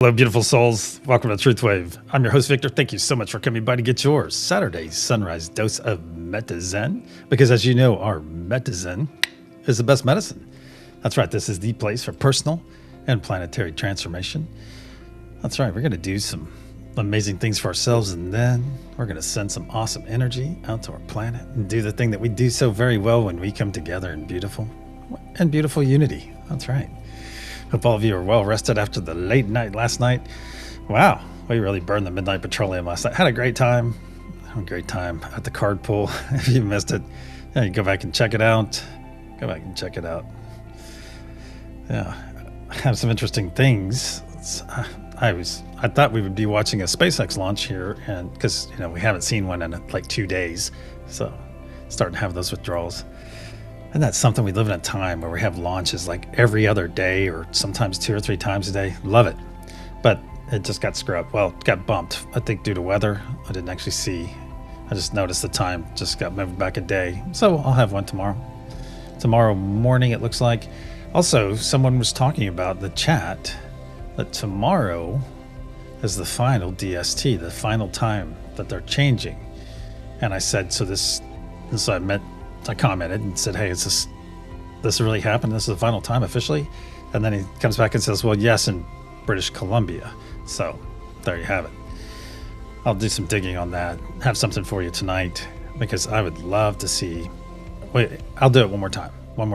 Hello, beautiful souls. Welcome to TruthWave. I'm your host, Victor. Thank you so much for coming by to get your Saturday sunrise dose of Meta-Zen. Because as you know, our Meta-Zen is the best medicine. That's right. This is the place for personal and planetary transformation. That's right. We're going to do some amazing things for ourselves, and then we're going to send some awesome energy out to our planet and do the thing that we do so very well when we come together in beautiful unity. That's right. Hope all of you are well rested after the late night last night. Wow, we really burned the midnight petroleum last night. Had a great time. Had a great time at the card pool. If you missed it, yeah, you go back and check it out. Yeah, I have some interesting things. I thought we would be watching a SpaceX launch here, and because we haven't seen one in like 2 days, so starting to have those withdrawals. And that's something. We live in a time where we have launches like every other day or sometimes 2 or 3 times a day. Love it. But it just got scrubbed. Well, it got bumped, I think, due to weather. I didn't actually see. I just noticed the time just got moved back a day. So I'll have one tomorrow. Tomorrow morning, it looks like. Also, someone was talking about the chat that tomorrow is the final DST, the final time that they're changing. And I said, I commented and said, hey, this really happened? This is the final time officially? And then he comes back and says, well, yes, in British Columbia. So there you have it. I'll do some digging on that. Have something for you tonight, because I would love to see. Wait, I'll do it one more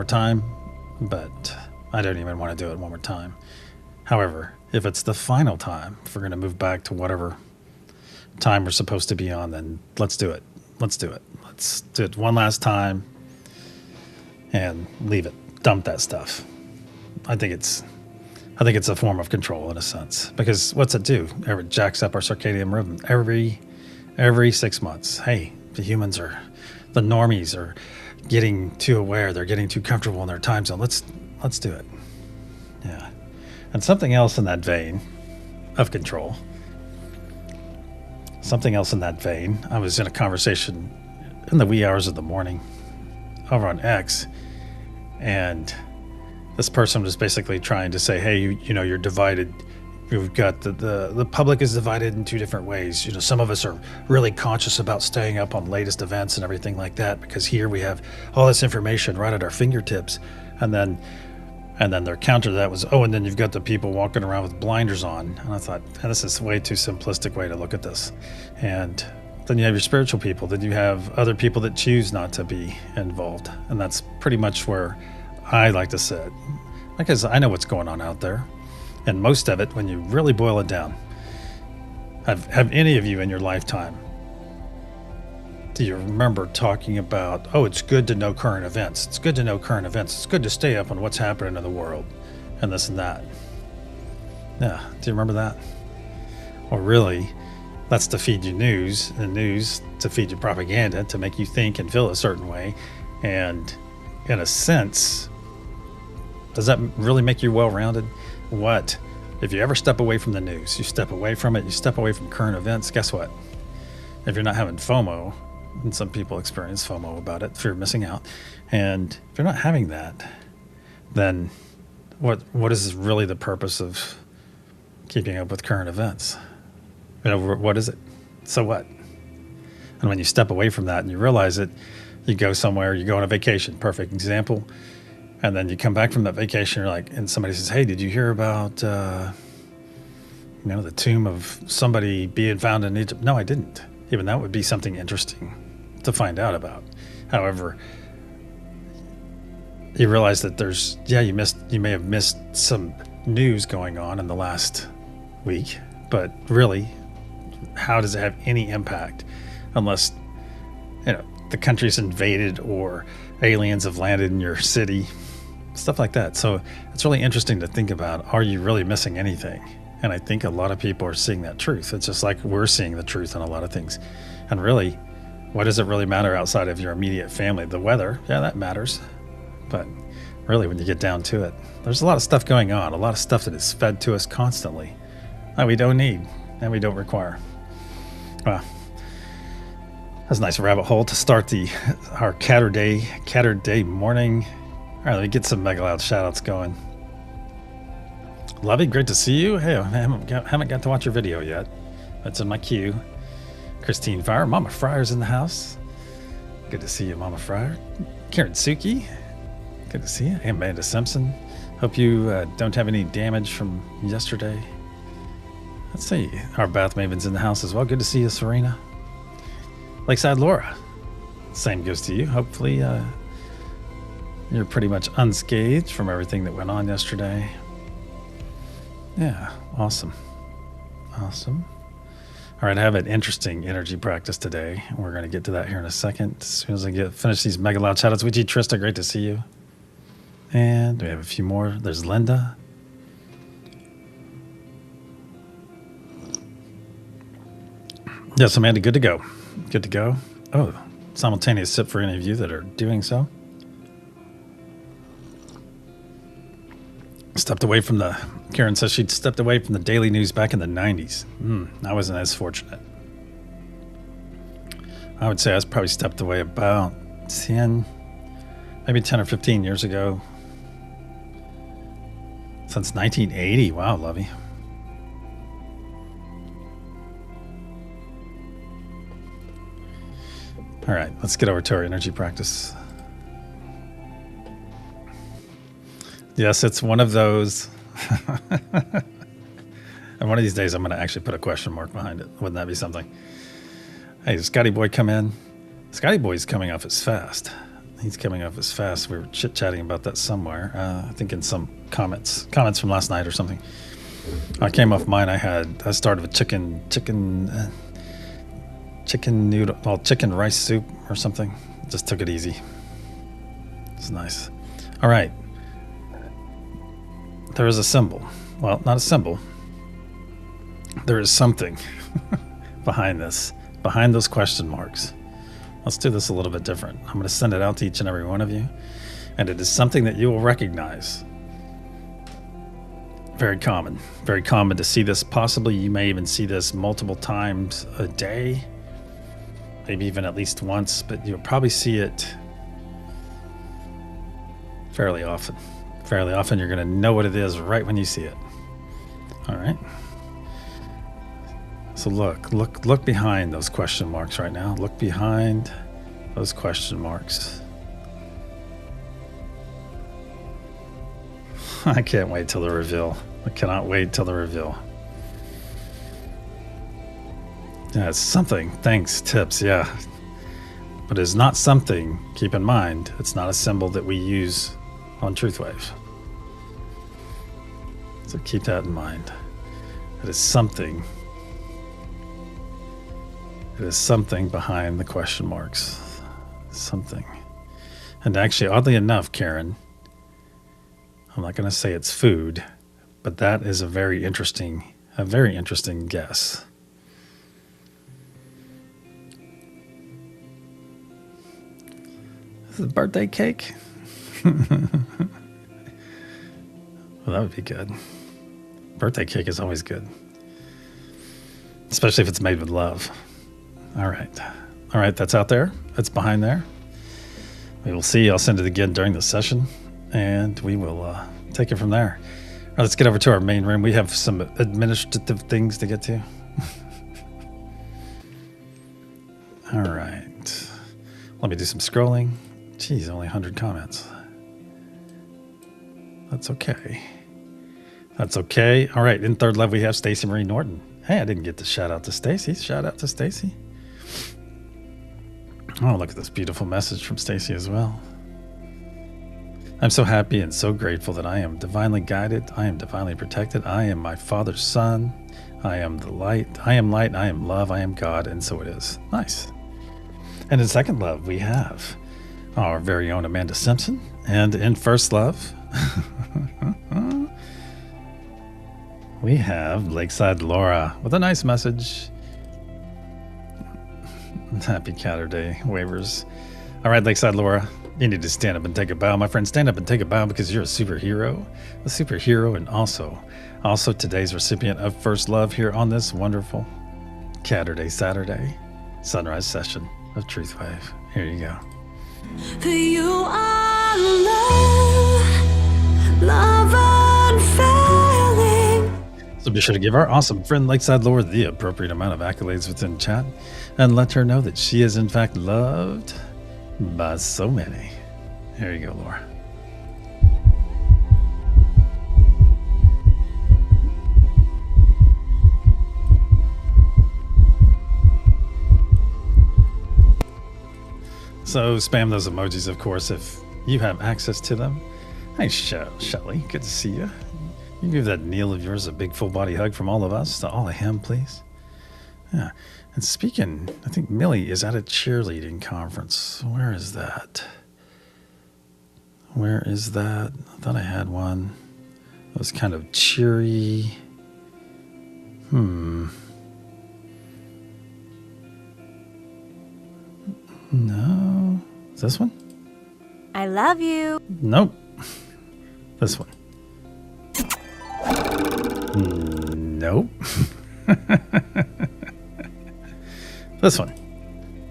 time, but I don't even want to do it one more time. However, if it's the final time, if we're going to move back to whatever time we're supposed to be on, then let's do it. Let's do it one last time and leave it. Dump that stuff. I think it's a form of control in a sense, because what's it do? It jacks up our circadian rhythm every 6 months. Hey, the normies are getting too aware. They're getting too comfortable in their time zone. Let's do it. Yeah. And something else in that vein of control. I was in a conversation in the wee hours of the morning over on X, and this person was basically trying to say, hey, you're divided. We've got the public is divided in 2 different ways. Some of us are really conscious about staying up on latest events and everything like that, because here we have all this information right at our fingertips. And then their counter to that was, and then you've got the people walking around with blinders on. And I thought, this is way too simplistic way to look at this. And then you have your spiritual people. Then you have other people that choose not to be involved. And that's pretty much where I like to sit, because I know what's going on out there. And most of it, when you really boil it down, have any of you in your lifetime, do you remember talking about, it's good to know current events. It's good to know current events. It's good to stay up on what's happening in the world and this and that. Yeah, do you remember that? Or really, that's to feed you news, and news to feed you propaganda, to make you think and feel a certain way. And in a sense, does that really make you well-rounded? What? If you ever step away from the news, you step away from it, you step away from current events, guess what? If you're not having FOMO, and some people experience FOMO about it, fear of missing out, and if you're not having that, then what is really the purpose of keeping up with current events? What is it? So what? And when you step away from that and you realize it, you go somewhere, you go on a vacation, perfect example, and then you come back from that vacation, and somebody says, hey, did you hear about the tomb of somebody being found in Egypt? No, I didn't. Even that would be something interesting to find out about. However, you realize that you may have missed some news going on in the last week, but really, how does it have any impact unless the country's invaded or aliens have landed in your city, stuff like that. So it's really interesting to think about, are you really missing anything? And I think a lot of people are seeing that truth. It's just like we're seeing the truth in a lot of things. And really, what does it really matter outside of your immediate family? The weather, yeah, that matters. But really, when you get down to it, there's a lot of stuff going on, a lot of stuff that is fed to us constantly that we don't need and we don't require. Wow. That's a nice rabbit hole to start our Catter Day morning. All right, let me get some mega loud shout outs going. Lovey, great to see you. Hey, I haven't got to watch your video yet. That's in my queue. Christine Fire, Mama Fryer's in the house. Good to see you, Mama Fryer. Karen Suki, good to see you. Hey, Amanda Simpson. Hope you don't have any damage from yesterday. Let's see. Our Bath Maven's in the house as well. Good to see you, Serena. Lakeside Laura. Same goes to you. Hopefully you're pretty much unscathed from everything that went on yesterday. Yeah, awesome. Awesome. All right, I have an interesting energy practice today. We're going to get to that here in a second. As soon as I finish these mega loud shout-outs. Ouija Trista, great to see you. And we have a few more. There's Linda. Yes, Amanda, good to go. Good to go. Oh, simultaneous sip for any of you that are doing so. Karen says she'd stepped away from the daily news back in the 90s. I wasn't as fortunate. I would say I was probably stepped away about maybe 10 or 15 years ago. Since 1980. Wow, Lovey. All right, let's get over to our energy practice. Yes, it's one of those. And one of these days, I'm going to actually put a question mark behind it. Wouldn't that be something? Hey, Scotty Boy come in. Scotty Boy's coming off as fast. He's coming off as fast. We were chit-chatting about that somewhere. I think in some comments from last night or something. I came off mine. I started with chicken rice soup or something. Just took it easy. It's nice. All right. There is a symbol. Well, not a symbol. There is something behind this, behind those question marks. Let's do this a little bit different. I'm going to send it out to each and every one of you. And it is something that you will recognize. Very common to see this. Possibly you may even see this multiple times a day. Maybe even at least once, but you'll probably see it fairly often. Fairly often you're going to know what it is right when you see it. All right. So look behind those question marks right now. Look behind those question marks. I can't wait till the reveal. I cannot wait till the reveal. Yeah, it's something. Thanks, tips. Yeah. But it's not something, keep in mind, it's not a symbol that we use on TruthWave. So keep that in mind. It is something. It is something behind the question marks. Something. And actually, oddly enough, Karen, I'm not going to say it's food, but that is a very interesting guess. Is it a birthday cake? Well, that would be good. Birthday cake is always good. Especially if it's made with love. All right, that's out there. That's behind there. We will see. I'll send it again during the session, and we will take it from there. All right, let's get over to our main room. We have some administrative things to get to. All right. Let me do some scrolling. Geez, only 100 comments. That's okay. That's okay. All right, in third level, we have Stacy Marie Norton. Hey, I didn't get to shout out to Stacy. Shout out to Stacy. Oh, look at this beautiful message from Stacy as well. I'm so happy and so grateful that I am divinely guided. I am divinely protected. I am my Father's son. I am the light. I am light. I am love. I am God. And so it is. Nice. And in second love, we have our very own Amanda Simpson. And in first love, we have Lakeside Laura with a nice message. Happy Catter Day waivers. All right, Lakeside Laura, you need to stand up and take a bow. My friend, stand up and take a bow because you're a superhero. And also today's recipient of First Love here on this wonderful Catter Day Saturday sunrise session of TruthWave. Here you go. You are love unfailing. So be sure to give our awesome friend Lakeside Laura the appropriate amount of accolades within chat and let her know that she is in fact loved by so many. Here you go, Laura. So spam those emojis, of course, if you have access to them. Hey, Shelly, good to see you. You give that Neil of yours a big full body hug from all of us to all of him, please. Yeah. And speaking, I think Millie is at a cheerleading conference. Where is that? Where is that? I thought I had one. It was kind of cheery. No. Is this one? I love you. Nope. This one. Nope. This one.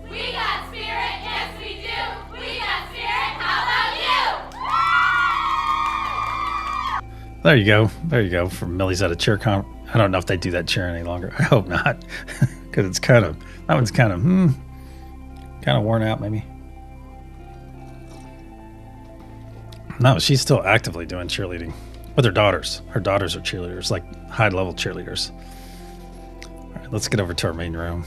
We got spirit, yes we do. We got spirit, how about you? There you go. There you go. From Millie's at a cheer I don't know if they do that cheer any longer. I hope not. Because it's kind of, that one's kind of worn out maybe. No, she's still actively doing cheerleading with her daughters. Her daughters are cheerleaders, like high-level cheerleaders. All right, let's get over to our main room.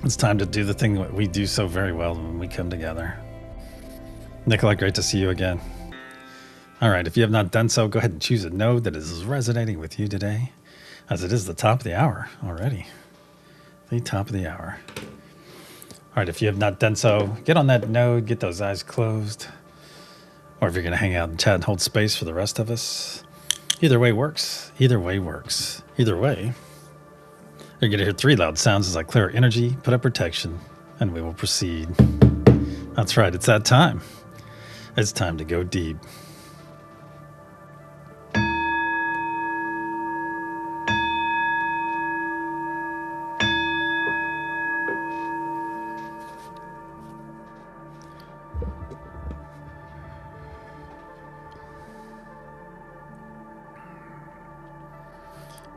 It's time to do the thing that we do so very well when we come together. Nicola, great to see you again. All right, if you have not done so, go ahead and choose a node that is resonating with you today, as it is the top of the hour already. The top of the hour. All right, if you have not done so, get on that node, get those eyes closed. Or if you're going to hang out and chat and hold space for the rest of us. Either way works. Either way works. Either way, you're going to hear 3 loud sounds as I clear energy, put up protection, and we will proceed. That's right, it's that time. It's time to go deep.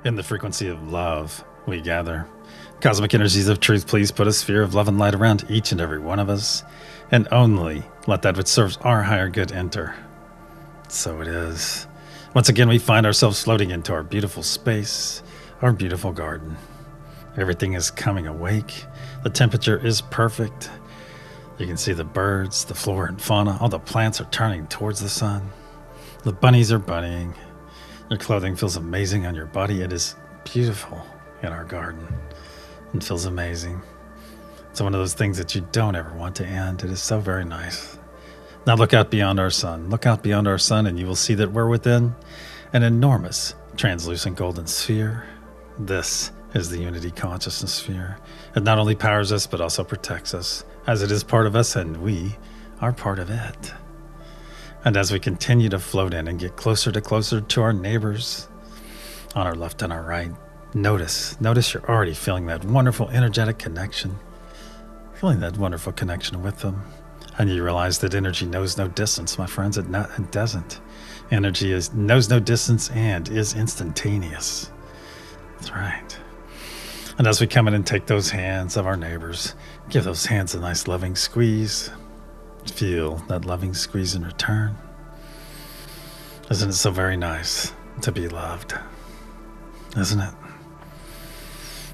In the frequency of love, we gather. Cosmic energies of truth, please put a sphere of love and light around each and every one of us, and only let that which serves our higher good enter. So it is. Once again, we find ourselves floating into our beautiful space, our beautiful garden. Everything is coming awake. The temperature is perfect. You can see the birds, the flora and fauna, all the plants are turning towards the sun. The bunnies are bunnying. Your clothing feels amazing on your body. It is beautiful in our garden. It feels amazing. It's one of those things that you don't ever want to end. It is so very nice. Now look out beyond our sun. Look out beyond our sun and you will see that we're within an enormous translucent golden sphere. This is the unity consciousness sphere. It not only powers us but also protects us, as it is part of us and we are part of it. And as we continue to float in and get closer to our neighbors on our left and our right, notice you're already feeling that wonderful energetic connection, feeling that wonderful connection with them. And you realize that energy knows no distance, my friends. It doesn't. Energy knows no distance and is instantaneous. That's right. And as we come in and take those hands of our neighbors, give those hands a nice loving squeeze. Feel that loving squeeze in return. Isn't it so very nice to be loved? Isn't it?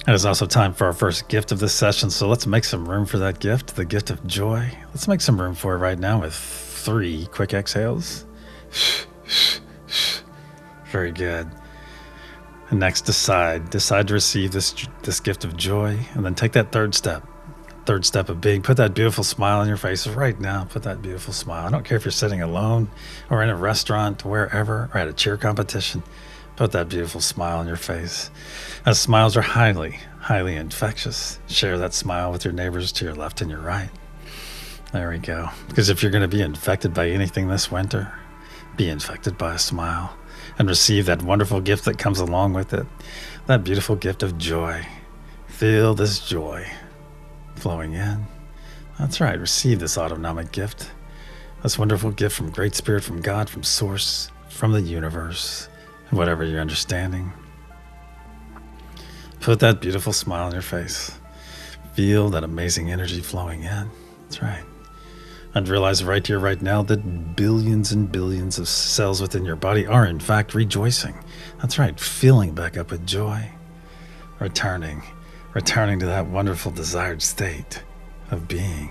It is also time for our first gift of this session, so let's make some room for that gift, the gift of joy. Let's make some room for it right now with 3 quick exhales. Very good. And next, decide to receive this gift of joy, and then take that third step. Third step of being, put that beautiful smile on your face right now. Put that beautiful smile. I don't care if you're sitting alone or in a restaurant, wherever, or at a cheer competition. Put that beautiful smile on your face. As smiles are highly, highly infectious. Share that smile with your neighbors to your left and your right. There we go. Because if you're going to be infected by anything this winter, be infected by a smile and receive that wonderful gift that comes along with it. That beautiful gift of joy. Feel this joy flowing in. That's right. Receive this autonomic gift. This wonderful gift from Great Spirit, from God, from Source, from the universe. whatever you're understanding. Put that beautiful smile on your face. Feel that amazing energy flowing in. That's right. And realize right here, right now, that billions and billions of cells within your body are in fact rejoicing. That's right, filling back up with joy. Returning to that wonderful desired state of being.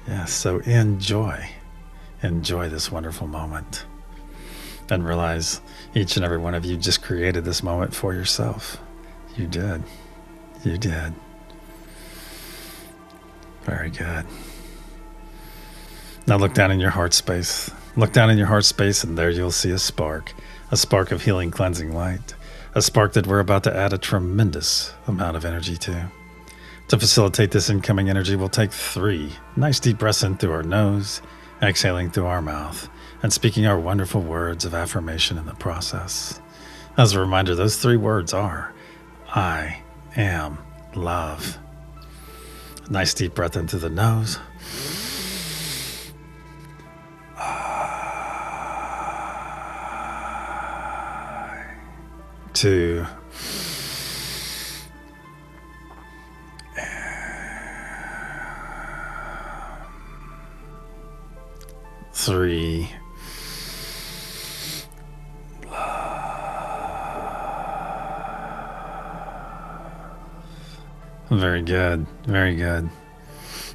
Yes, so enjoy this wonderful moment. And realize each and every one of you just created this moment for yourself. You did. Very good. Now look down in your heart space. Look down in your heart space, and there you'll see a spark of healing, cleansing light. A spark that we're about to add a tremendous amount of energy to. To facilitate this incoming energy, we'll take 3 nice deep breaths in through our nose, exhaling through our mouth, and speaking our wonderful words of affirmation in the process. As a reminder, those 3 words are, I am love. Nice deep breath in through the nose. 2. 3. Very good.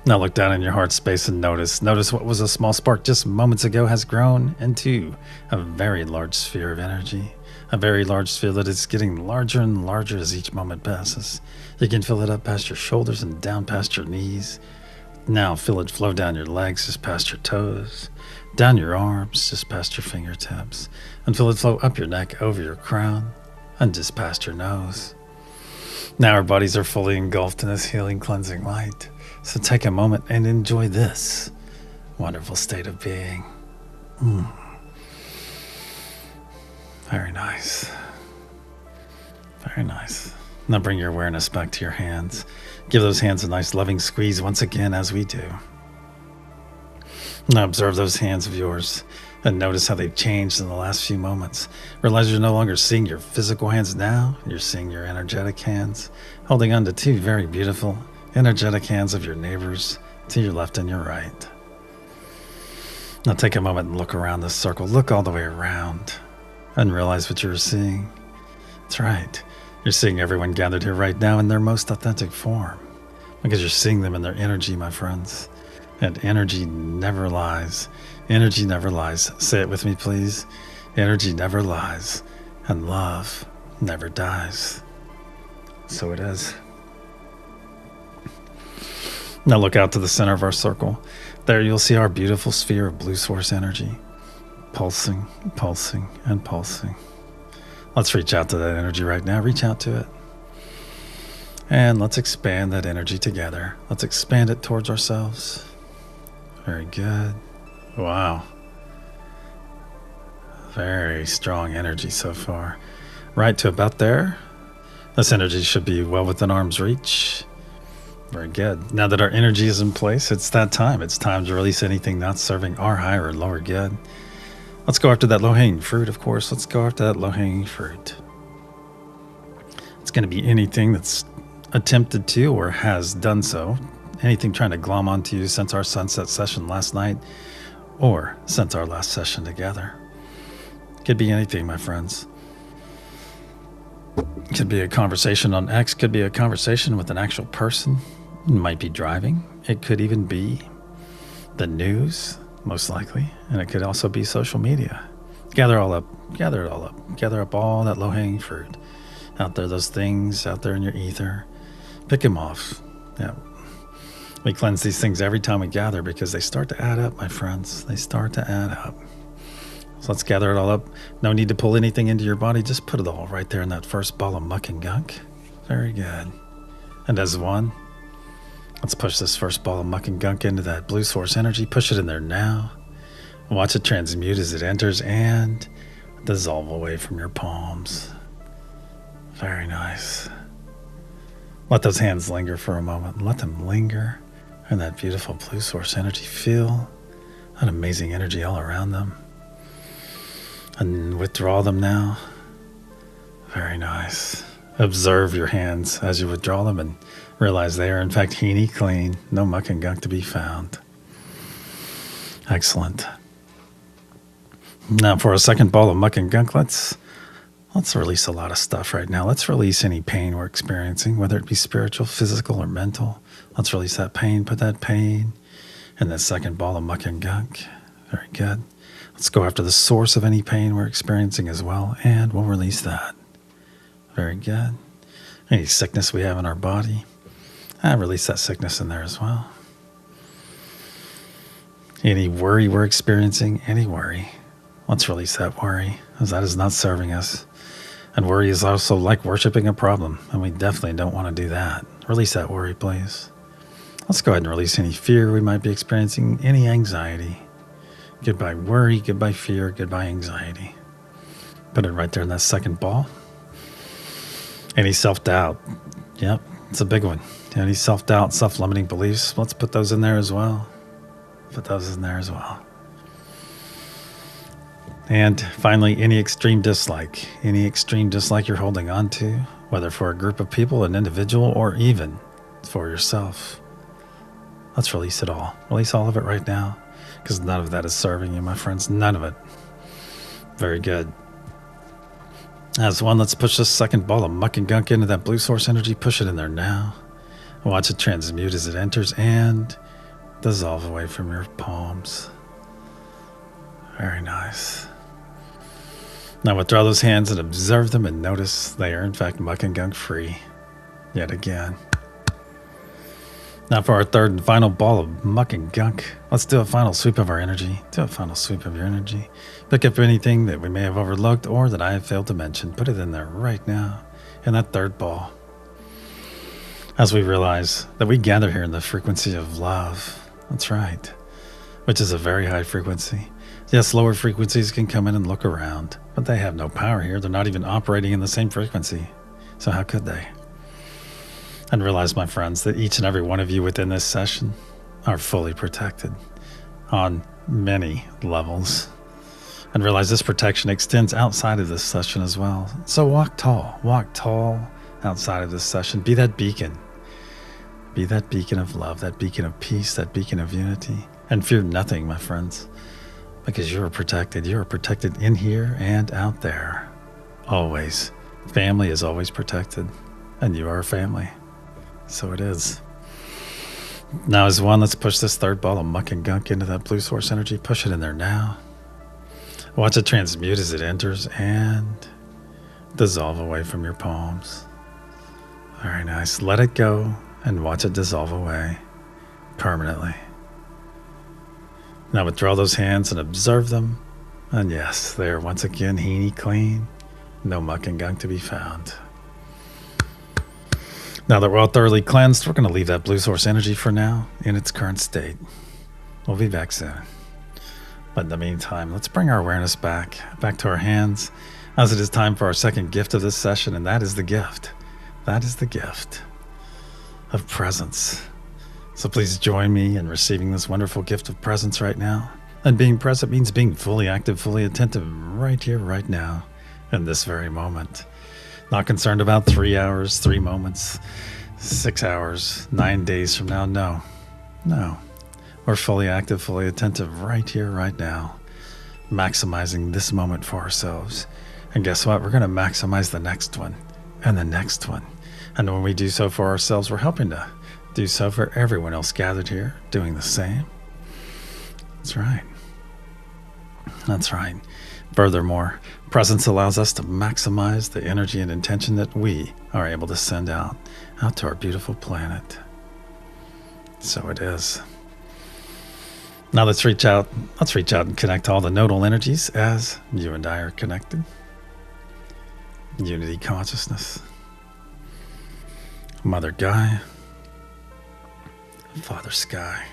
Now look down in your heart space and notice what was a small spark just moments ago has grown into a very large sphere of energy. A very large sphere that is getting larger and larger as each moment passes. You can feel it up past your shoulders and down past your knees. Now feel it flow down your legs, just past your toes, down your arms, just past your fingertips, and feel it flow up your neck, over your crown, and just past your nose. Now our bodies are fully engulfed in this healing, cleansing light. So take a moment and enjoy this wonderful state of being. Very nice. Very nice. Now bring your awareness back to your hands. Give those hands a nice loving squeeze once again as we do. Now observe those hands of yours and notice how they've changed in the last few moments. Realize you're no longer seeing your physical hands now. You're seeing your energetic hands, holding on to 2 very beautiful, energetic hands of your neighbors to your left and your right. Now take a moment and look around this circle. Look all the way around and realize what you're seeing. That's right. You're seeing everyone gathered here right now in their most authentic form because you're seeing them in their energy, my friends. And energy never lies. Energy never lies. Say it with me, please. Energy never lies, and love never dies. So it is. Now look out to the center of our circle. There you'll see our beautiful sphere of blue source energy, pulsing, pulsing, and pulsing. Let's reach out to that energy right now. Reach out to it. And let's expand that energy together. Let's expand it towards ourselves. Very good. Wow. Very strong energy so far. Right to about there. This energy should be well within arm's reach. Very good. Now that our energy is in place, it's that time. It's time to release anything not serving our higher or lower good. Let's go after that low-hanging fruit, of course. Let's go after that low-hanging fruit. It's going to be anything that's attempted to or has done so. Anything trying to glom onto you since our sunset session last night or since our last session together. Could be anything, my friends. Could be a conversation on X. Could be a conversation with an actual person. It might be driving. It could even be the news, most likely. And it could also be social media. Gather it all up. Gather up all that low-hanging fruit. Out there, those things out there in your ether. Pick them off. Yeah. We cleanse these things every time we gather because they start to add up, my friends. They start to add up. So let's gather it all up. No need to pull anything into your body. Just put it all right there in that first ball of muck and gunk. Very good. And as one, let's push this first ball of muck and gunk into that blue source energy. Push it in there now. Watch it transmute as it enters and dissolve away from your palms. Very nice. Let those hands linger for a moment. Let them linger in that beautiful blue source energy. Feel that amazing energy all around them. And withdraw them now. Very nice. Observe your hands as you withdraw them and realize they are in fact heeny clean. No muck and gunk to be found. Excellent. Now for a second ball of muck and gunk, let's release a lot of stuff right now. Let's release any pain we're experiencing, whether it be spiritual, physical, or mental. Let's release that pain, put that pain in the second ball of muck and gunk. Very good. Let's go after the source of any pain we're experiencing as well, and we'll release that. Very good. Any sickness we have in our body, release that sickness in there as well. Any worry we're experiencing, any worry, let's release that worry, as that is not serving us. And worry is also like worshiping a problem, and we definitely don't want to do that. Release that worry, please. Let's go ahead and release any fear we might be experiencing, any anxiety. Goodbye worry, goodbye fear, goodbye anxiety. Put it right there in that second ball. Any self-doubt. Yep, it's a big one. Any self-doubt, self-limiting beliefs, let's put those in there as well. Put those in there as well. And finally, any extreme dislike you're holding on to, whether for a group of people, an individual, or even for yourself. Let's release it all. Release all of it right now, because none of that is serving you, my friends. None of it. Very good. As one, let's push this second ball of muck and gunk into that blue source energy. Push it in there now. Watch it transmute as it enters and dissolve away from your palms. Very nice. Now withdraw those hands and observe them and notice they are in fact muck and gunk free. Yet again. Now for our third and final ball of muck and gunk, let's do a final sweep of our energy. Do a final sweep of your energy. Pick up anything that we may have overlooked or that I have failed to mention. Put it in there right now in that third ball. As we realize that we gather here in the frequency of love. That's right. Which is a very high frequency. Yes, lower frequencies can come in and look around, but they have no power here. They're not even operating in the same frequency. So how could they? And realize, my friends, that each and every one of you within this session are fully protected on many levels. And realize this protection extends outside of this session as well. So walk tall outside of this session. Be that beacon. Be that beacon of love, that beacon of peace, that beacon of unity. And fear nothing, my friends, because you are protected. You are protected in here and out there. Always. Family is always protected, and you are a family. So it is. Now as one, let's push this third ball of muck and gunk into that blue source energy. Push it in there now. Watch it transmute as it enters and dissolve away from your palms. Very nice. Let it go and watch it dissolve away permanently. Now withdraw those hands and observe them. And yes, they are once again heeny clean. No muck and gunk to be found. Now that we're all thoroughly cleansed, we're going to leave that blue source energy for now in its current state. We'll be back soon. But in the meantime, let's bring our awareness back to our hands, as it is time for our second gift of this session, and that is the gift. That is the gift of presence. So please join me in receiving this wonderful gift of presence right now. And being present means being fully active, fully attentive right here, right now, in this very moment. Not concerned about 3 hours, 3 moments, 6 hours, 9 days from now. No. We're fully active, fully attentive right here, right now, maximizing this moment for ourselves. And guess what? We're going to maximize the next one and the next one. And when we do so for ourselves, we're helping to do so for everyone else gathered here, doing the same. That's right. That's right. Furthermore, presence allows us to maximize the energy and intention that we are able to send out to our beautiful planet. So it is. Now let's reach out and connect all the nodal energies as you and I are connected. Unity consciousness. Mother Gaia. Father Sky.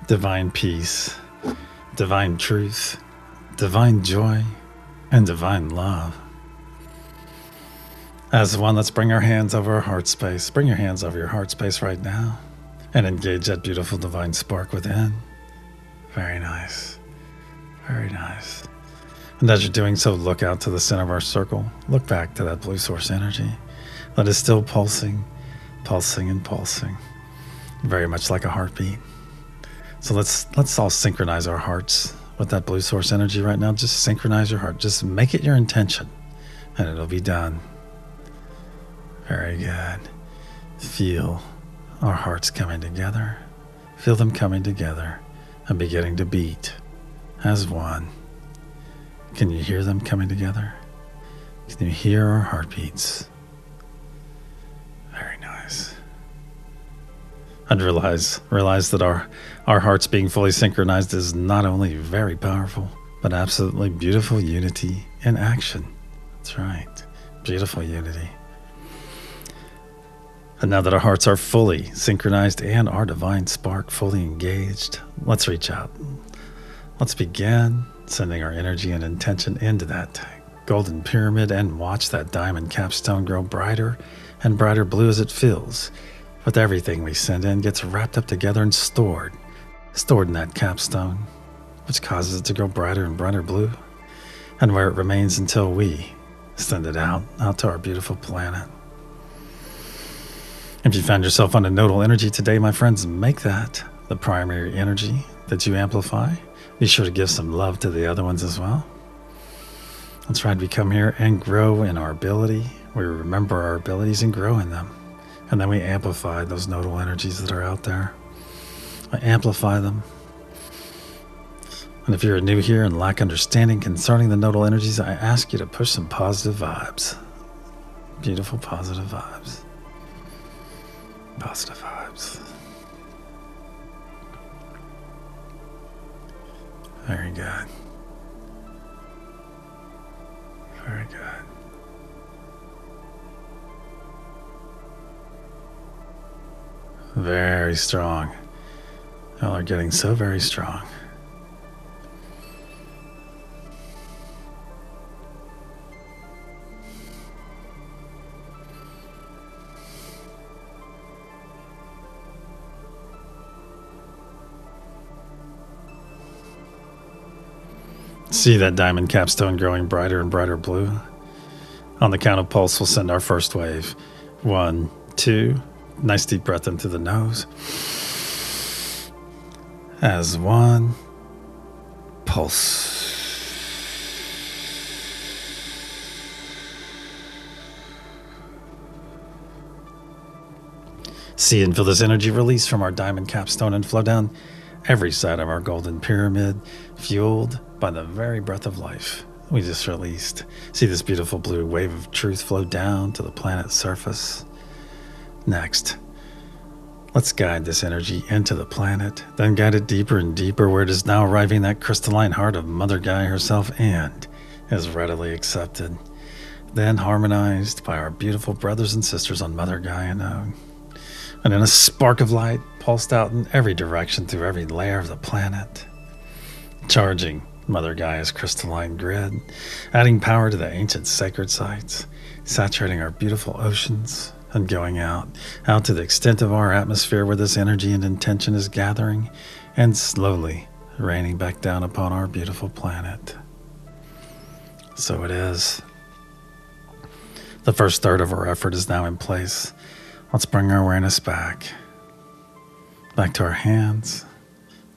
Divine peace. Divine truth, divine joy, and divine love. As one, let's bring our hands over our heart space. Bring your hands over your heart space right now and engage that beautiful divine spark within. Very nice. Very nice. And as you're doing so, look out to the center of our circle. Look back to that blue source energy that is still pulsing, pulsing, and pulsing. Very much like a heartbeat. So let's all synchronize our hearts with that blue source energy right now. Just synchronize your heart. Just make it your intention, and it'll be done. Very good. Feel our hearts coming together. Feel them coming together and beginning to beat as one. Can you hear them coming together? Can you hear our heartbeats? Very nice. And realize that our hearts being fully synchronized is not only very powerful, but absolutely beautiful unity in action. That's right. Beautiful unity. And now that our hearts are fully synchronized and our divine spark fully engaged, let's reach out. Let's begin sending our energy and intention into that golden pyramid and watch that diamond capstone grow brighter and brighter blue as it fills. With everything we send in gets wrapped up together and stored in that capstone, which causes it to grow brighter and brighter blue, and where it remains until we send it out to our beautiful planet. If you found yourself on a nodal energy today, my friends, make that the primary energy that you amplify. Be sure to give some love to the other ones as well. That's right, we come here and grow in our ability. We remember our abilities and grow in them. And then we amplify those nodal energies that are out there. I amplify them. And if you're new here and lack understanding concerning the nodal energies, I ask you to push some positive vibes. Beautiful positive vibes. Positive vibes. Very good. Very good. Very strong. Y'all are getting so very strong. See that diamond capstone growing brighter and brighter blue? On the count of pulse, we'll send our first wave. 1, 2. Nice deep breath in through the nose. As one. Pulse. See and feel this energy release from our diamond capstone and flow down every side of our golden pyramid, fueled by the very breath of life we just released. See this beautiful blue wave of truth flow down to the planet's surface. Next, let's guide this energy into the planet, then guide it deeper and deeper where it is now arriving that crystalline heart of Mother Gaia herself and is readily accepted, then harmonized by our beautiful brothers and sisters on Mother Gaia node. And in a spark of light pulsed out in every direction through every layer of the planet, charging Mother Gaia's crystalline grid, adding power to the ancient sacred sites, saturating our beautiful oceans, and going out to the extent of our atmosphere where this energy and intention is gathering and slowly raining back down upon our beautiful planet. So it is. The first third of our effort is now in place. Let's bring our awareness back to our hands.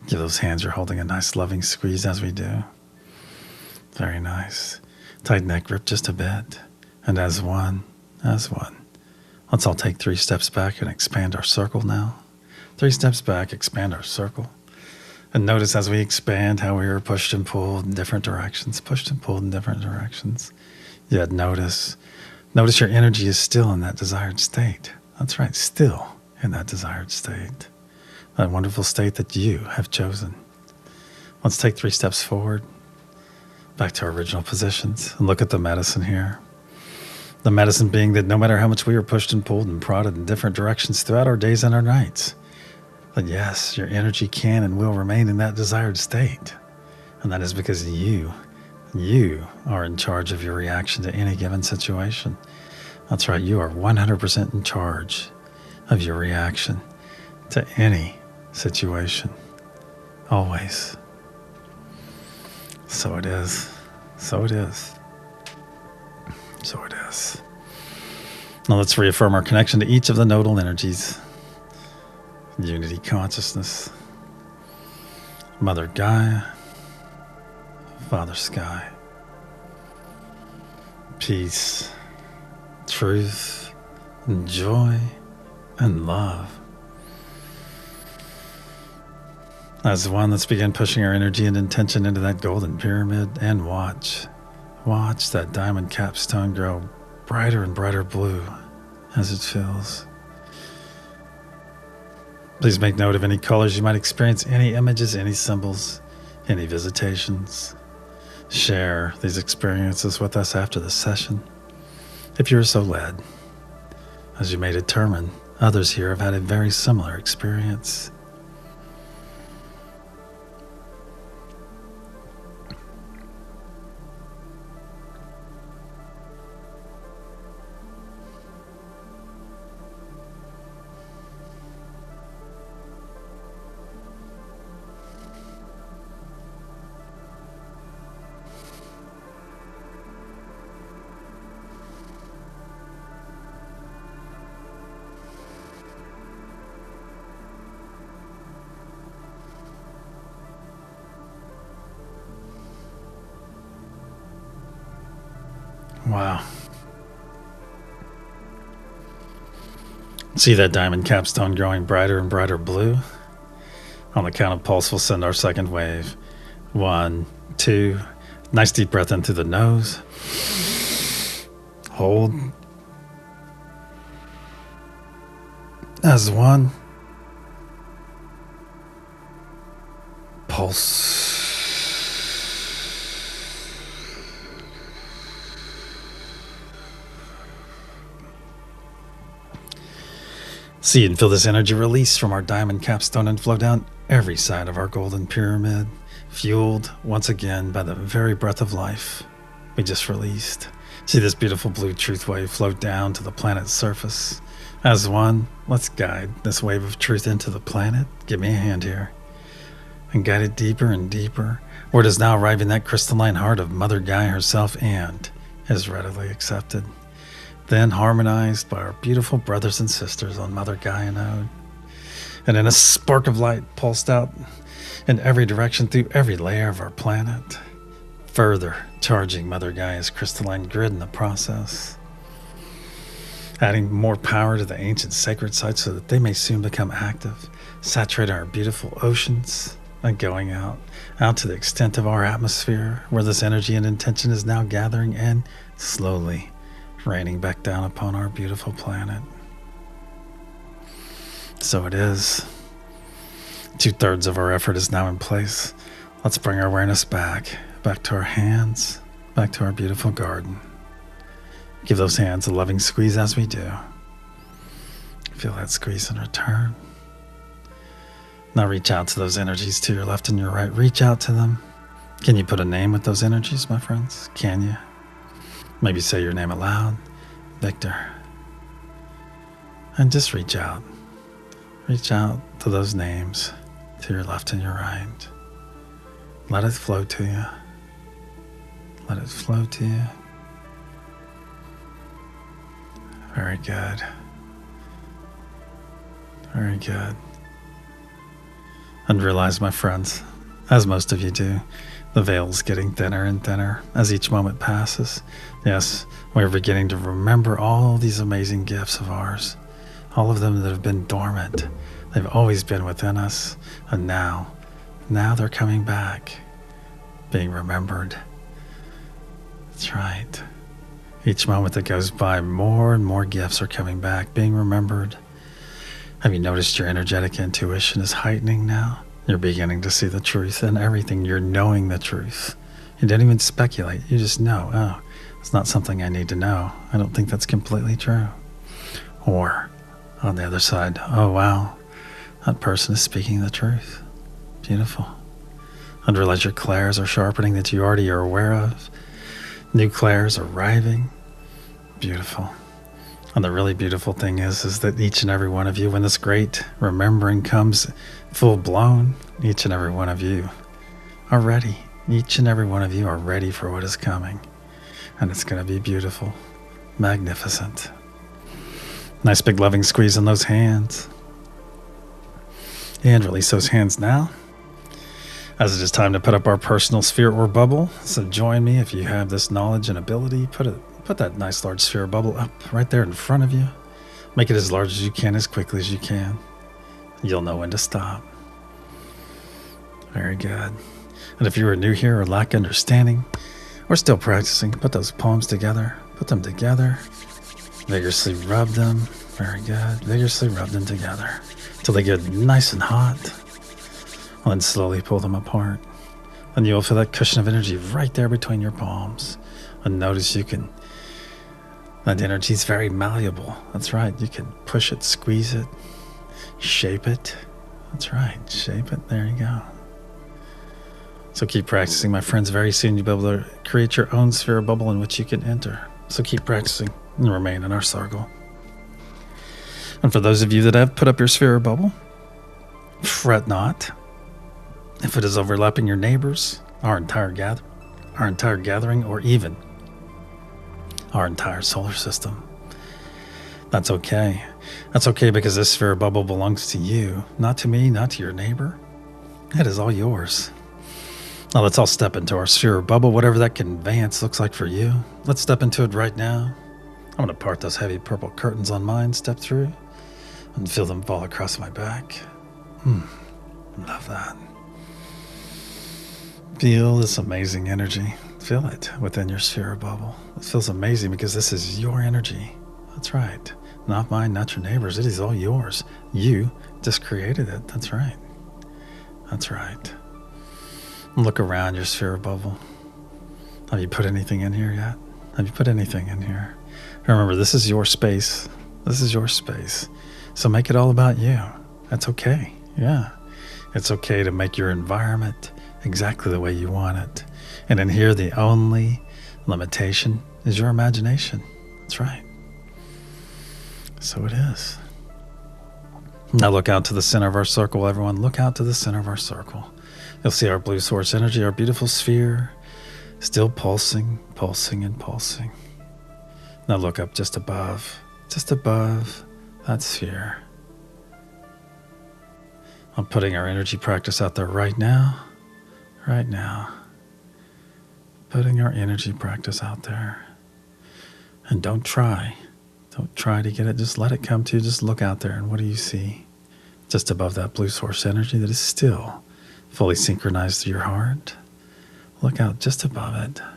Give those hands you're holding a nice loving squeeze as we do. Very nice. Tighten that grip just a bit. And as one, let's all take 3 steps back and expand our circle now. 3 steps back, expand our circle. And notice as we expand how we are pushed and pulled in different directions, Yet notice your energy is still in that desired state. That's right, still in that desired state. That wonderful state that you have chosen. Let's take 3 steps forward, back to our original positions, and look at the medicine here. The medicine being that no matter how much we are pushed and pulled and prodded in different directions throughout our days and our nights, that yes, your energy can and will remain in that desired state. And that is because you are in charge of your reaction to any given situation. That's right, you are 100% in charge of your reaction to any situation. Always. So it is. So it is. So it is. Now let's reaffirm our connection to each of the nodal energies. Unity consciousness. Mother Gaia. Father Sky. Peace. Truth. And joy. And love. As one, let's begin pushing our energy and intention into that golden pyramid and watch that diamond capstone grow brighter and brighter blue as it fills. Please make note of any colors you might experience, any images, any symbols, any visitations. Share these experiences with us after the session, if you are so led. As you may determine, others here have had a very similar experience. Wow. See that diamond capstone growing brighter and brighter blue? On the count of pulse, we'll send our second wave. 1, 2. Nice deep breath in through the nose. Hold. As 1. Pulse. See and feel this energy release from our diamond capstone and flow down every side of our golden pyramid, fueled once again by the very breath of life we just released. See this beautiful blue truth wave float down to the planet's surface. As one, let's guide this wave of truth into the planet. Give me a hand here. And guide it deeper and deeper, where it is now arriving that crystalline heart of Mother Gaia herself and is readily accepted. Then harmonized by our beautiful brothers and sisters on Mother Gaia node. And in a spark of light pulsed out in every direction through every layer of our planet, further charging Mother Gaia's crystalline grid in the process. Adding more power to the ancient sacred sites so that they may soon become active, saturate our beautiful oceans, and going out to the extent of our atmosphere, where this energy and intention is now gathering and slowly raining back down upon our beautiful planet. So it is. 2/3 of our effort is now in place. Let's bring our awareness back to our hands, back to our beautiful garden. Give those hands a loving squeeze as we do. Feel that squeeze in return. Now reach out to those energies to your left and your right. Reach out to them. Can you put a name with those energies, my friends? Can you? Maybe say your name aloud. Victor. And just reach out. Reach out to those names to your left and your right. Let it flow to you. Let it flow to you. Very good. Very good. And realize, my friends, as most of you do, the veil's getting thinner and thinner as each moment passes. Yes, we're beginning to remember all these amazing gifts of ours, all of them that have been dormant. They've always been within us, and now they're coming back, being remembered. That's right. Each moment that goes by, more and more gifts are coming back, being remembered. Have you noticed your energetic intuition is heightening now? You're beginning to see the truth in everything. You're knowing the truth. You don't even speculate. You just know, oh, it's not something I need to know. I don't think that's completely true. Or on the other side, oh, wow, that person is speaking the truth. Beautiful. And realize your clairs are sharpening that you already are aware of. New clairs arriving. Beautiful. And the really beautiful thing is that each and every one of you, when this great remembering comes full blown, each and every one of you are ready. Each and every one of you are ready for what is coming. And it's going to be beautiful, magnificent. Nice big loving squeeze on those hands. And release those hands now. As it is time to put up our personal sphere or bubble. So join me if you have this knowledge and ability. Put that nice large sphere or bubble up right there in front of you. Make it as large as you can, as quickly as you can. You'll know when to stop. Very good. And if you are new here or lack understanding, or still practicing, put those palms together. Put them together. Vigorously rub them. Very good. Vigorously rub them together till they get nice and hot. And then slowly pull them apart. And you'll feel that cushion of energy right there between your palms. And notice that energy is very malleable. That's right. You can push it, squeeze it, shape it. That's right. Shape it. There you go. So keep practicing, my friends. Very soon you'll be able to create your own sphere of bubble in which you can enter. So keep practicing and remain in our circle. And for those of you that have put up your sphere of bubble, fret not. If it is overlapping your neighbors, our entire gathering, or even our entire solar system, that's okay. That's okay, because this sphere of bubble belongs to you, not to me, not to your neighbor. It is all yours. Now let's all step into our sphere of bubble, whatever that conveyance looks like for you. Let's step into it right now. I'm going to part those heavy purple curtains on mine, step through, and feel them fall across my back. Love that. Feel this amazing energy. Feel it within your sphere of bubble. It feels amazing because this is your energy. That's right. Not mine, not your neighbor's. It is all yours. You just created it. That's right. That's right. Look around your sphere of bubble. Have you put anything in here yet? Have you put anything in here? Remember, this is your space. This is your space. So make it all about you. That's okay. Yeah. It's okay to make your environment exactly the way you want it. And in here, the only limitation is your imagination. That's right. So it is. Now look out to the center of our circle, everyone. Look out to the center of our circle. You'll see our blue source energy, our beautiful sphere, still pulsing, pulsing, and pulsing. Now look up just above that sphere. I'm putting our energy practice out there right now. Putting our energy practice out there. And don't try to get it. Just let it come to you. Just look out there, and what do you see? Just above that blue source energy that is still fully synchronized to your heart. Look out just above it. I'm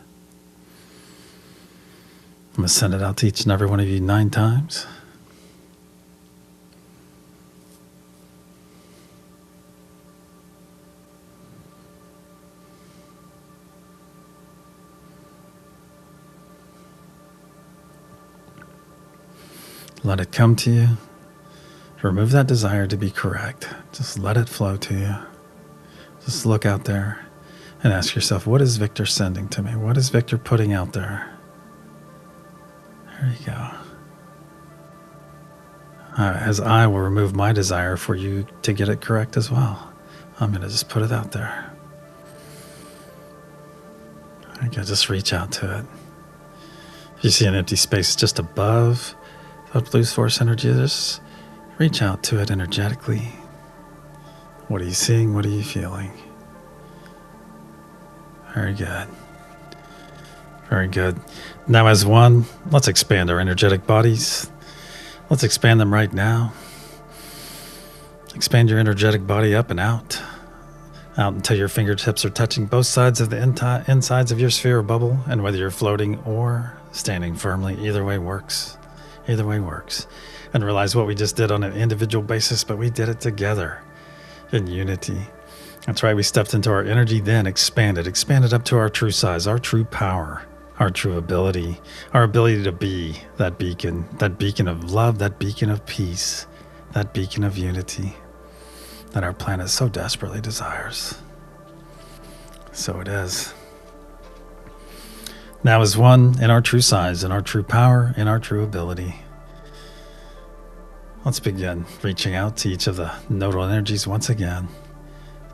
going to send it out to each and every one of you 9 times. Let it come to you. Remove that desire to be correct. Just let it flow to you. Just look out there and ask yourself, what is Victor sending to me? What is Victor putting out there? There you go. As I will remove my desire for you to get it correct as well. I'm going to just put it out there. There you go. Just reach out to it. If you see an empty space just above that blue source energy, just reach out to it energetically. What are you seeing? What are you feeling? Very good. Very good. Now as one, let's expand our energetic bodies. Let's expand them right now. Expand your energetic body up and out until your fingertips are touching both sides of the insides of your sphere or bubble, and whether you're floating or standing firmly, either way works. Either way works. And realize what we just did on an individual basis, but we did it together in unity. That's right, we stepped into our energy, then expanded up to our true size, our true power, our true ability, our ability to be that beacon of love, that beacon of peace, that beacon of unity that our planet so desperately desires. So it is. Now as one, in our true size, in our true power, in our true ability, let's begin reaching out to each of the nodal energies once again.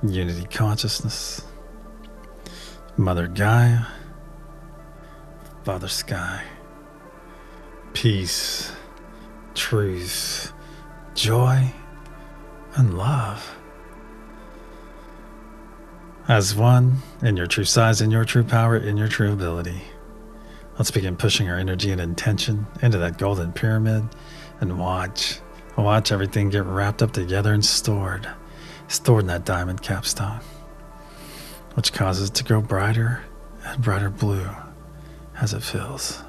Unity consciousness, Mother Gaia, Father Sky, peace, truth, joy, and love. As one, in your true size, in your true power, in your true ability. Let's begin pushing our energy and intention into that golden pyramid and watch everything get wrapped up together and stored in that diamond capstone, which causes it to grow brighter and brighter blue as it fills.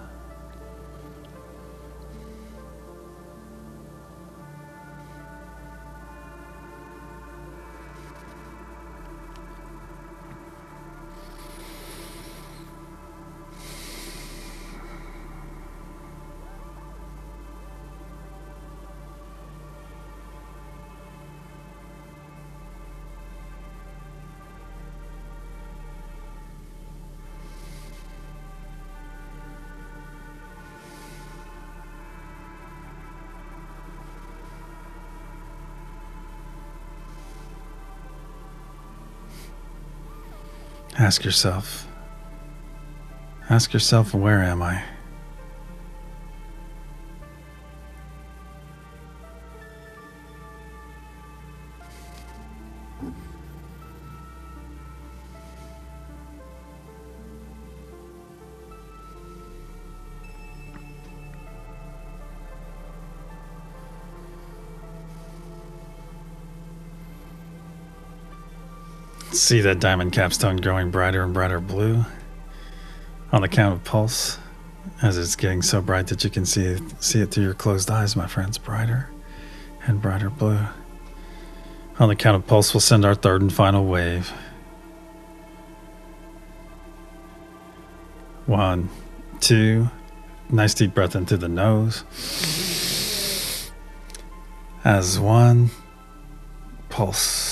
Ask yourself, where am I? See that diamond capstone growing brighter and brighter blue on the count of pulse, as it's getting so bright that you can see it through your closed eyes, my friends. Brighter and brighter blue. On the count of pulse, we'll send our third and final wave. 1, 2, nice deep breath in through the nose. As one, pulse.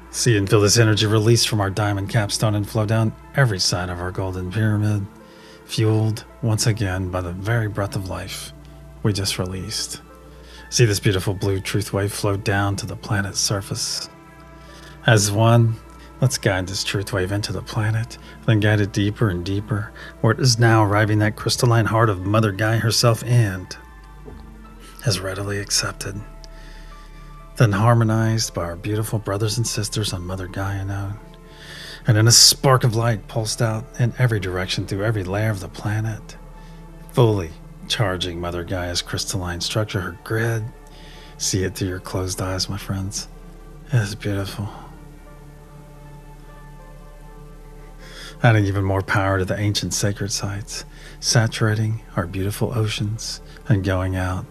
See and feel this energy release from our diamond capstone and flow down every side of our golden pyramid, fueled once again by the very breath of life we just released. See this beautiful blue truth wave flow down to the planet's surface. As one, let's guide this truth wave into the planet, then guide it deeper and deeper, where it is now arriving that crystalline heart of Mother Gaia herself and has readily accepted. Then harmonized by our beautiful brothers and sisters on Mother Gaia node, and in a spark of light pulsed out in every direction through every layer of the planet, fully charging Mother Gaia's crystalline structure, her grid. See it through your closed eyes, my friends. It is beautiful. Adding even more power to the ancient sacred sites, saturating our beautiful oceans and going out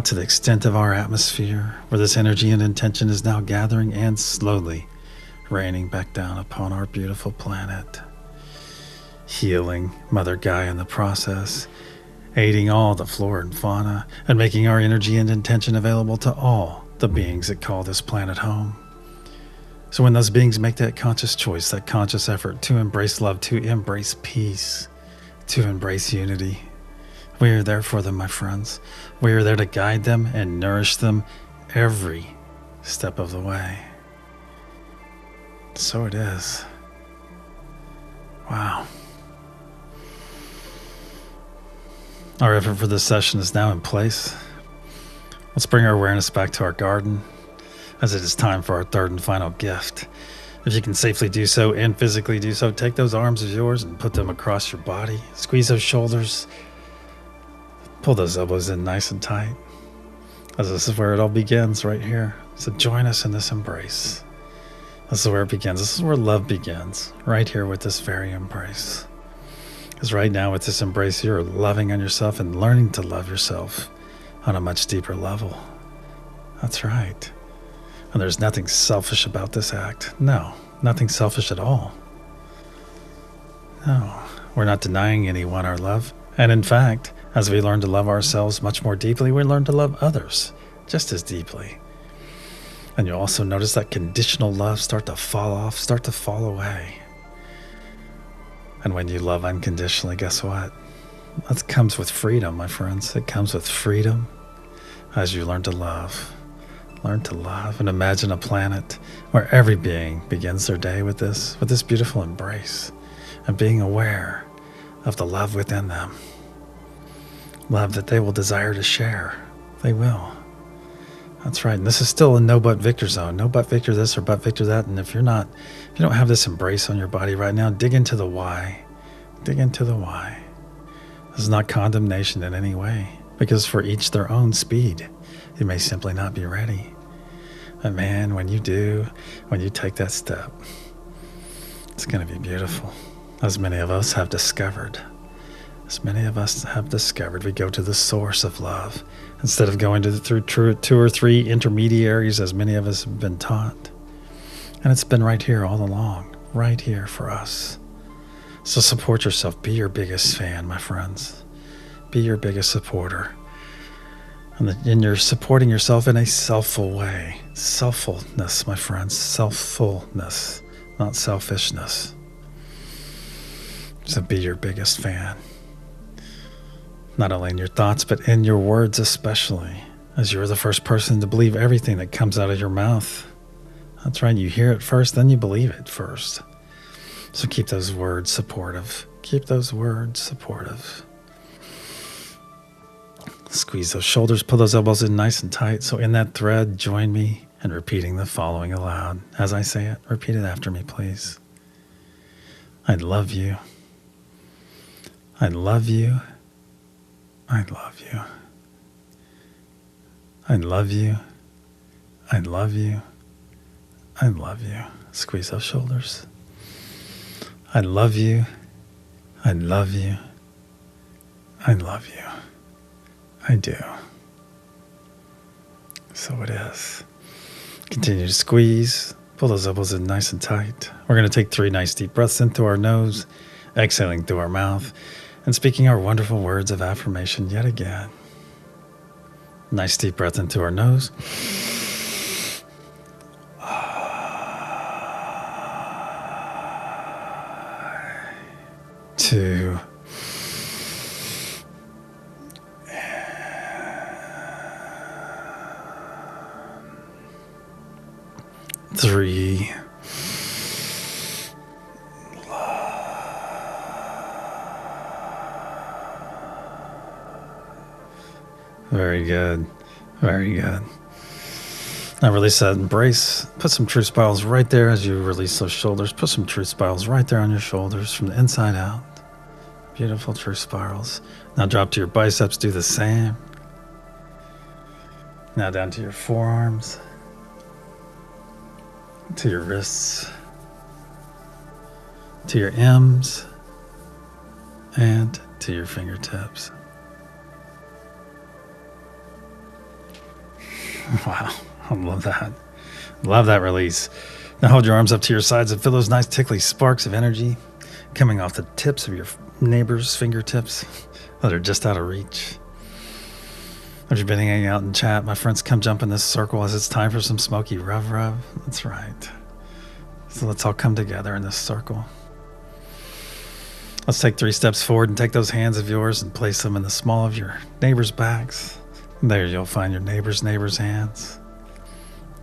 to the extent of our atmosphere, where this energy and intention is now gathering and slowly raining back down upon our beautiful planet, healing Mother Gaia in the process, aiding all the flora and fauna, and making our energy and intention available to all the beings that call this planet home. So when those beings make that conscious choice, that conscious effort to embrace love, to embrace peace, to embrace unity, we are there for them, my friends. We are there to guide them and nourish them every step of the way. So it is. Wow. Our effort for this session is now in place. Let's bring our awareness back to our garden, as it is time for our third and final gift. If you can safely do so and physically do so, take those arms of yours and put them across your body. Squeeze those shoulders. Pull those elbows in nice and tight, as this is where it all begins, right here. So join us in this embrace. This is where it begins. This is where love begins, right here with this very embrace. Because right now with this embrace, you're loving on yourself and learning to love yourself on a much deeper level. That's right. And there's nothing selfish about this act. No, nothing selfish at all. No, we're not denying anyone our love. And in fact, as we learn to love ourselves much more deeply, we learn to love others just as deeply. And you'll also notice that conditional love start to fall off, start to fall away. And when you love unconditionally, guess what? That comes with freedom, my friends. It comes with freedom as you learn to love. Learn to love and imagine a planet where every being begins their day with this beautiful embrace and being aware of the love within them. Love that they will desire to share. They will. That's right. And this is still a no but victor zone. No but victor this or but victor that. And if you don't have this embrace on your body right now, dig into the why. Dig into the why. This is not condemnation in any way, because for each their own speed, you may simply not be ready. But man, when you do, when you take that step, it's going to be beautiful. As many of us have discovered. We go to the source of love instead of going through two or three intermediaries, as many of us have been taught. And it's been right here all along, right here for us. So support yourself. Be your biggest fan, my friends. Be your biggest supporter. And you're supporting yourself in a selfful way. Selffulness, my friends. Selffulness, not selfishness. So be your biggest fan. Not only in your thoughts, but in your words especially, as you're the first person to believe everything that comes out of your mouth. That's right. You hear it first, then you believe it first. So keep those words supportive. Keep those words supportive. Squeeze those shoulders, pull those elbows in nice and tight. So in that thread, join me in repeating the following aloud. As I say it, repeat it after me, please. I love you. I love you. I love you. I love you. I love you. I love you. Squeeze those shoulders. I love you. I love you. I love you. I do. So it is. Continue to squeeze. Pull those elbows in nice and tight. We're going to take 3 nice deep breaths in through our nose, exhaling through our mouth, and speaking our wonderful words of affirmation yet again. Nice deep breath in through our nose. 2, 3, very good. Very good. Now release that embrace. Put some truth spirals right there as you release those shoulders. Put some truth spirals right there on your shoulders from the inside out. Beautiful truth spirals. Now drop to your biceps. Do the same. Now down to your forearms. To your wrists. To your M's. And to your fingertips. Wow, I love that. Love that release. Now hold your arms up to your sides and feel those nice tickly sparks of energy coming off the tips of your neighbor's fingertips that are just out of reach. If you've been hanging out in chat, my friends, come jump in this circle as it's time for some smoky rub. That's right. So let's all come together in this circle. Let's take 3 steps forward and take those hands of yours and place them in the small of your neighbor's backs. There you'll find your neighbor's hands.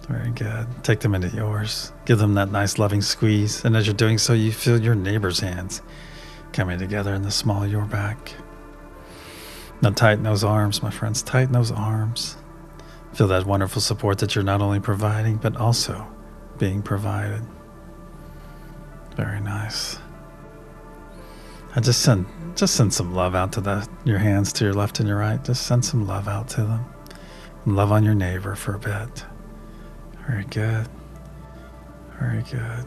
Very good. Take them into yours. Give them that nice loving squeeze. And as you're doing so, you feel your neighbor's hands coming together in the small of your back. Now tighten those arms, my friends. Tighten those arms. Feel that wonderful support that you're not only providing, but also being provided. Very nice. And just send some love out to your hands to your left and your right. Just send some love out to them. And love on your neighbor for a bit. Very good. Very good.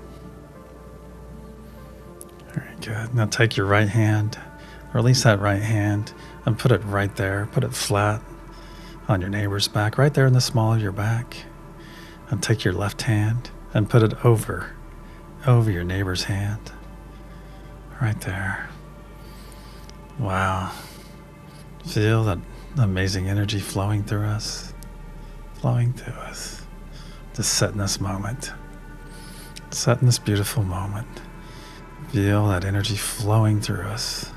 Very good. Now take your right hand, release that right hand, and put it right there. Put it flat on your neighbor's back, right there in the small of your back. And take your left hand and put it over your neighbor's hand. Right there. Wow. Feel that amazing energy flowing through us. Flowing through us. Just set in this moment. Set in this beautiful moment. Feel that energy flowing through us.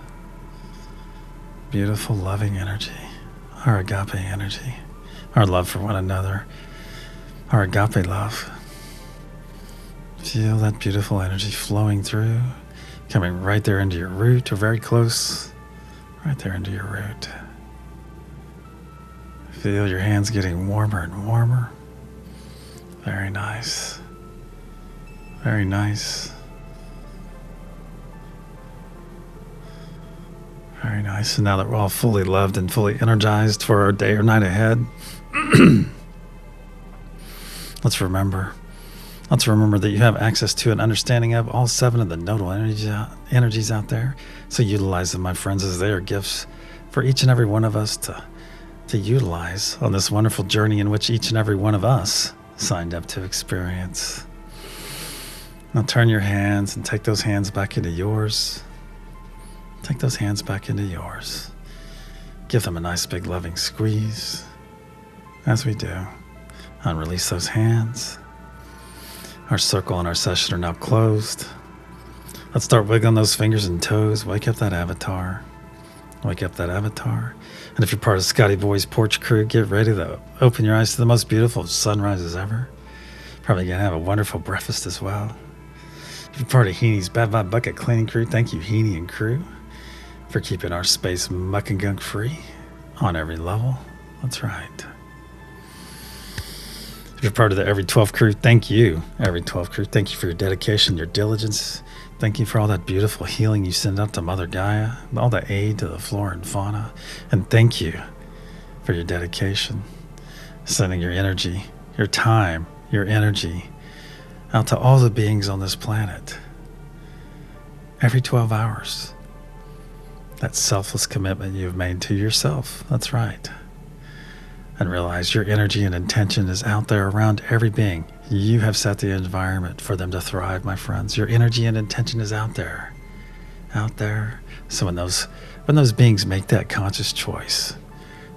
beautiful, loving energy, our agape energy, our love for one another, our agape love. Feel that beautiful energy flowing through, coming right there into your root, or very close, right there into your root. Feel your hands getting warmer and warmer. Very nice. Very nice. Very nice. And now that we're all fully loved and fully energized for our day or night ahead, let's remember that you have access to and understanding of all 7 of the nodal energies out there. So utilize them, my friends, as they are gifts for each and every one of us to utilize on this wonderful journey in which each and every one of us signed up to experience. Now turn your hands and take those hands back into yours. Take those hands back into yours. Give them a nice big loving squeeze. As we do, and release those hands. Our circle and our session are now closed. Let's start wiggling those fingers and toes. Wake up that avatar. Wake up that avatar. And if you're part of Scotty Boy's porch crew, get ready to open your eyes to the most beautiful sunrises ever. Probably going to have a wonderful breakfast as well. If you're part of Heenie's Bad Vibe Bucket cleaning crew, thank you, Heenie and crew, for keeping our space muck and gunk free on every level. That's right. If you're part of the Every 12 crew, thank you, Every 12 crew. Thank you for your dedication, your diligence. Thank you for all that beautiful healing you send up to Mother Gaia, all the aid to the flora and fauna. And thank you for your dedication, sending your energy, your time, your energy out to all the beings on this planet. Every 12 hours. That selfless commitment you've made to yourself. That's right. And realize your energy and intention is out there around every being. You have set the environment for them to thrive, my friends. Your energy and intention is out there. Out there. So when those beings make that conscious choice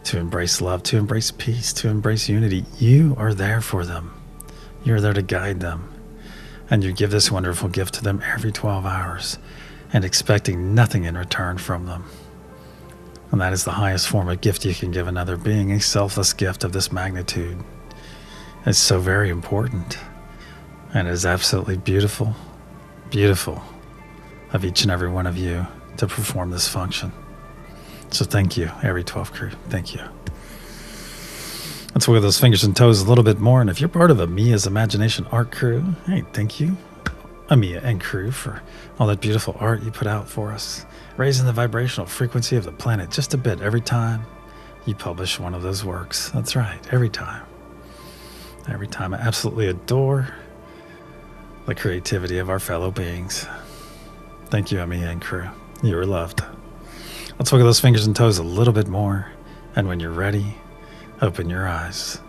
to embrace love, to embrace peace, to embrace unity, you are there for them. You're there to guide them. And you give this wonderful gift to them every 12 hours and expecting nothing in return from them. And that is the highest form of gift you can give another being, a selfless gift of this magnitude. It's so very important. And it is absolutely beautiful, beautiful of each and every one of you to perform this function. So thank you, Every 12 crew. Thank you. Let's wiggle those fingers and toes a little bit more. And if you're part of Amia's Imagination Art crew, hey, thank you, Amia and crew, for all that beautiful art you put out for us, raising the vibrational frequency of the planet just a bit every time you publish one of those works. That's right, every time. Every time. I absolutely adore the creativity of our fellow beings. Thank you, Amia and crew. You are loved. Let's look at those fingers and toes a little bit more. And when you're ready, open your eyes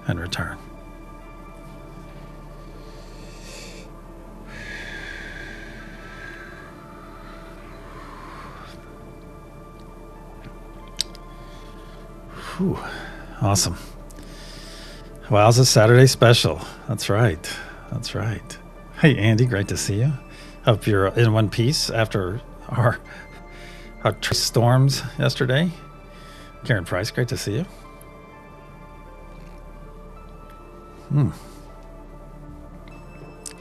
and return. Whew. Awesome. Well, it's a Saturday special. That's right. That's right. Hey, Andy, great to see you. Hope you're in one piece after our storms yesterday. Karen Price, great to see you.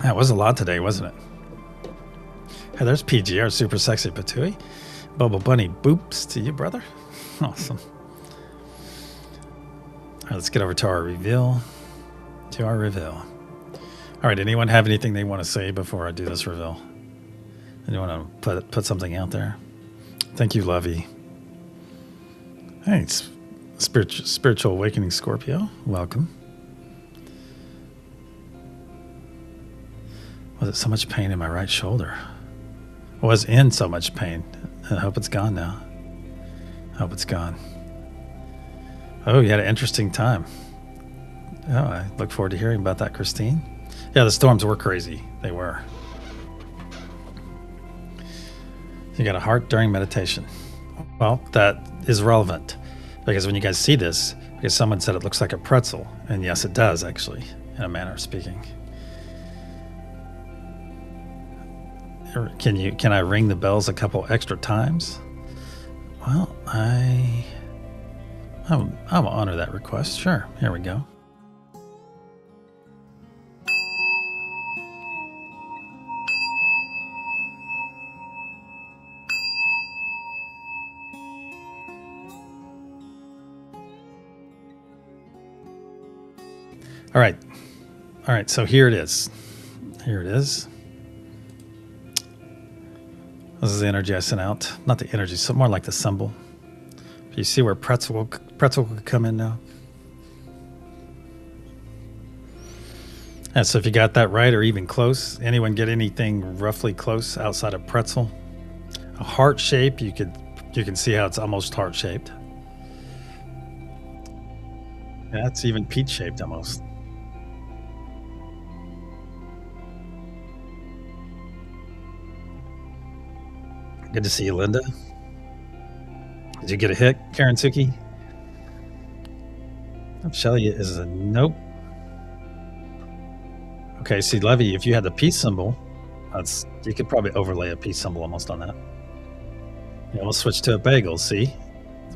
That was a lot today, wasn't it? Hey, there's PG, our super sexy Patui. Bubble Bunny boops to you, brother. Awesome. All right, let's get over to our reveal. All right, anyone have anything they want to say before I do this reveal? Anyone want to put something out there? Thank you, Lovey. Hey, it's Spiritual Awakening Scorpio. Welcome. Was it so much pain in my right shoulder? I was in so much pain. I hope it's gone now. I hope it's gone. Oh, you had an interesting time. Oh, I look forward to hearing about that, Christine. Yeah, the storms were crazy. They were. You got a heart during meditation. Well, that is relevant because when you guys see this, because someone said it looks like a pretzel, and yes, it does actually, in a manner of speaking. Can I ring the bells a couple extra times? Well, I will honor that request. Sure. Here we go. All right. All right. So here it is. Here it is. This is the energy I sent out. Not the energy, so more like the symbol. You see where pretzel could come in now? And so if you got that right or even close, anyone get anything roughly close outside of pretzel? A heart shape, you can see how it's almost heart shaped. Yeah, it's even peach shaped almost. Good to see you, Linda. Did you get a hit, Karen Suki? Shelly is a nope. Okay, see, Levy, if you had the peace symbol, you could probably overlay a peace symbol almost on that. Yeah, we'll switch to a bagel, see?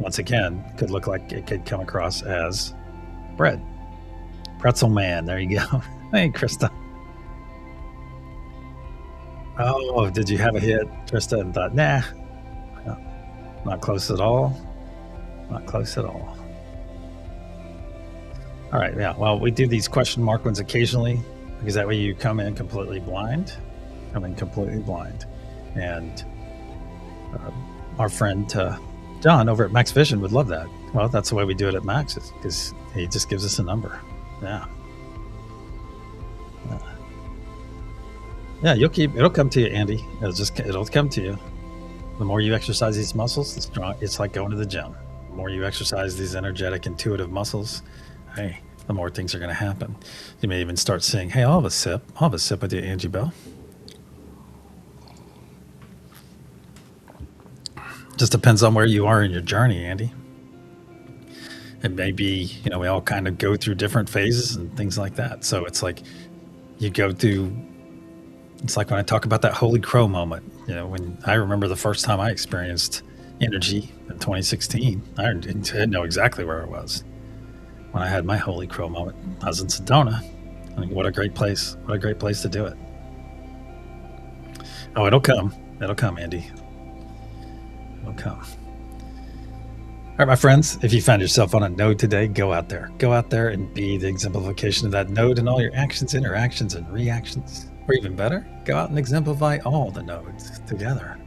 Once again, could look like it could come across as bread. Pretzel man, there you go. Hey, Krista. Oh, did you have a hit, Krista, and thought, nah, no, not close at all. Not close at all. All right, yeah, well, we do these question mark ones occasionally because that way you come in completely blind. And our friend John over at Max Vision would love that. Well, that's the way we do it at Max, because he just gives us a number. Yeah. Yeah, it'll come to you, Andy. It'll come to you. The more you exercise these muscles, the strong. It's like going to the gym. The more you exercise these energetic, intuitive muscles, hey, the more things are going to happen. You may even start saying, hey, I'll have a sip. I'll have a sip with you, Angie Bell. Just depends on where you are in your journey, Andy. It may be, we all kind of go through different phases and things like that. So it's like you go through. It's like when I talk about that Holy Crow moment, when I remember the first time I experienced energy in 2016, I didn't know exactly where I was. When I had my Holy Crow moment, I was in Sedona. I mean, what a great place. What a great place to do it. Oh, it'll come. It'll come, Andy. It'll come. All right, my friends, if you found yourself on a node today, go out there. Go out there and be the exemplification of that node in all your actions, interactions, and reactions. Or even better, go out and exemplify all the nodes together.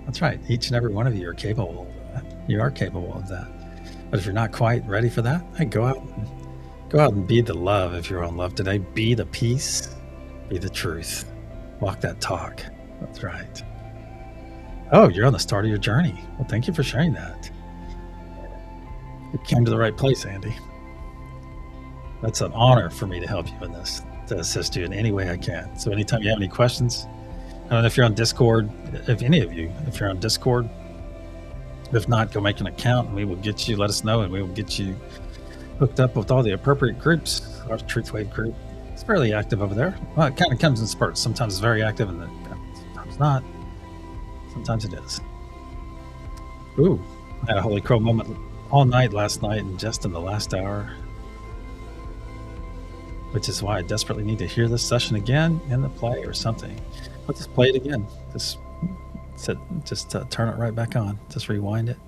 That's right. Each and every one of you are capable of that. You are capable of that. But if you're not quite ready for that, hey, go out and be the love if you're on love today. Be the peace. Be the truth. Walk that talk. That's right. Oh, you're on the start of your journey. Well, thank you for sharing that. You came to the right place, Andy. That's an honor for me to help you in this, to assist you in any way I can. So anytime you have any questions, I don't know if you're on Discord, if any of you, if you're on Discord, if not, go make an account and we will get you, let us know, and we will get you hooked up with all the appropriate groups. Our TruthWave group is fairly active over there. Well, it kind of comes in spurts. Sometimes it's very active and then sometimes not. Sometimes it is. Ooh, I had a Holy Crow moment all night last night and just in the last hour, which is why I desperately need to hear this session again in the play or something. Let's just play it again. Just turn it right back on. Just rewind it.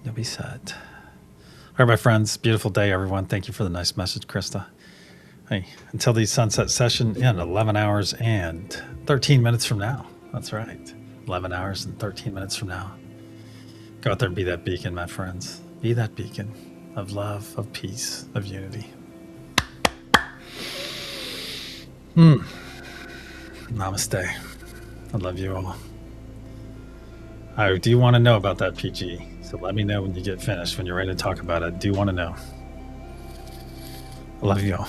You'll be set. All right, my friends. Beautiful day, everyone. Thank you for the nice message, Krista. Hey, until the sunset session in 11 hours and 13 minutes from now. That's right. 11 hours and 13 minutes from now. Go out there and be that beacon, my friends. Be that beacon of love, of peace, of unity. Namaste. I love you all. I do want to know about that PG. So let me know when you get finished, when you're ready to talk about it. I do want to know. I love you all.